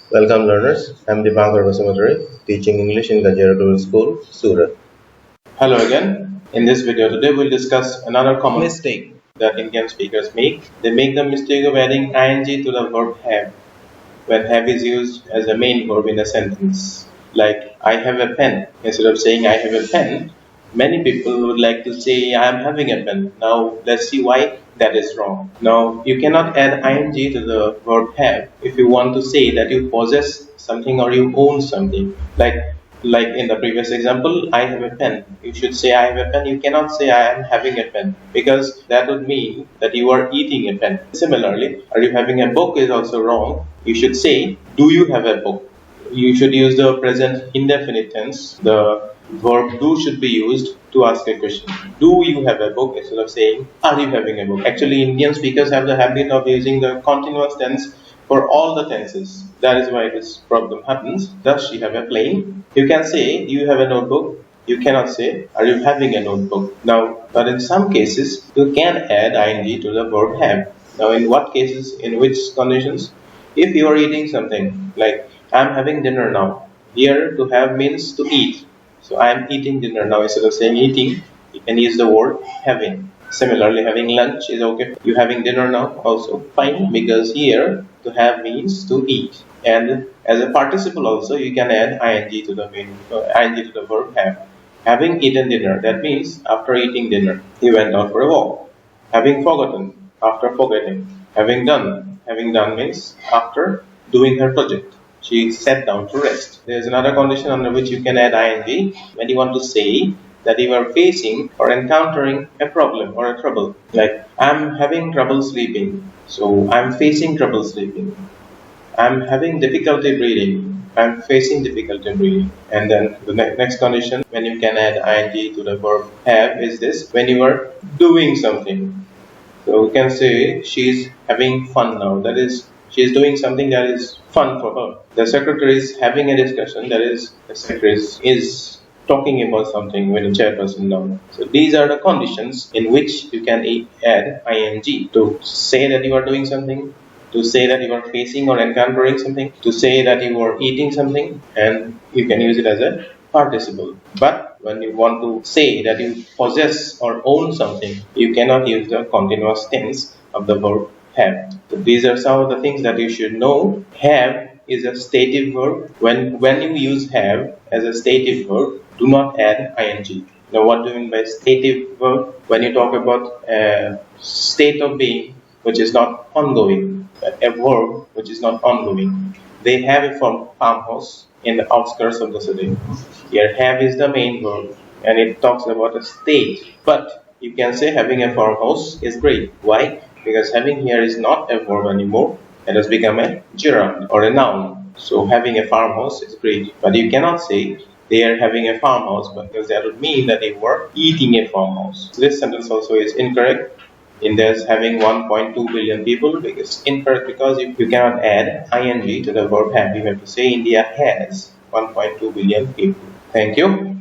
Welcome learners, I'm Dipankar Vasumatari, teaching English in Gajera Global School, Surat. Hello again. In this video today we'll discuss another common mistake that Indian speakers make. They make the mistake of adding ing to the verb have when have is used as a main verb in a sentence. Like I have a pen. Instead of saying I have a pen, many people would like to say I am having a pen. Now let's see why that is wrong. Now you cannot add ing to the verb have if you want to say that you possess something or you own something. Like in the previous example, I have a pen. You should say I have a pen. You cannot say I am having a pen because that would mean that you are eating a pen. Similarly, are you having a book is also wrong. You should say, do you have a book? You should use the present indefinite tense. The verb do should be used to ask a question. Do you have a book instead of saying, are you having a book? Actually, Indian speakers have the habit of using the continuous tense for all the tenses. That is why this problem happens. Does she have a plane? You can say, do you have a notebook? You cannot say, are you having a notebook? Now, but in some cases, you can add ing to the verb have. Now, in what cases, in which conditions? If you are eating something, like I'm having dinner now. Here, to have means to eat. So I'm eating dinner now. Instead of saying eating, you can use the word having. Similarly, having lunch is okay. You having dinner now also fine because here to have means to eat. And as a participle also you can add ing to the ing to the verb have. Having eaten dinner, that means after eating dinner he went out for a walk. Having forgotten, after forgetting. Having done means after doing her project. She sat down to rest. There is another condition under which you can add ing when you want to say that you are facing or encountering a problem or a trouble. Like I'm having trouble sleeping, so I'm facing trouble sleeping. I'm having difficulty breathing. I'm facing difficulty breathing. And then the next condition when you can add ing to the verb have is this: when you are doing something. So we can say she's having fun now. That is, she's doing something that is fun for her. The secretary is having a discussion. That is, the secretary is talking about something with the chairperson now. So these are the conditions in which you can add ing to say that you are doing something, to say that you are facing or encountering something, to say that you are eating something, and you can use it as a participle. But when you want to say that you possess or own something, you cannot use the continuous tense of the verb have. So these are some of the things that you should know. Have is a stative verb. When you use have as a stative verb, do not add ing. Now, what do you mean by stative verb? When you talk about a state of being which is not ongoing, a verb which is not ongoing. They have a farmhouse in the outskirts of the city. Here, have is the main verb, and it talks about a state. But you can say having a farmhouse is great. Why? Because having here is not a verb anymore. It has become a gerund or a noun. So having a farmhouse is great. But you cannot say they are having a farmhouse because that would mean that they were eating a farmhouse. So this sentence also is incorrect. India's having 1.2 billion people because incorrect because you cannot add ing to the verb have. You have to say India has 1.2 billion people. Thank you.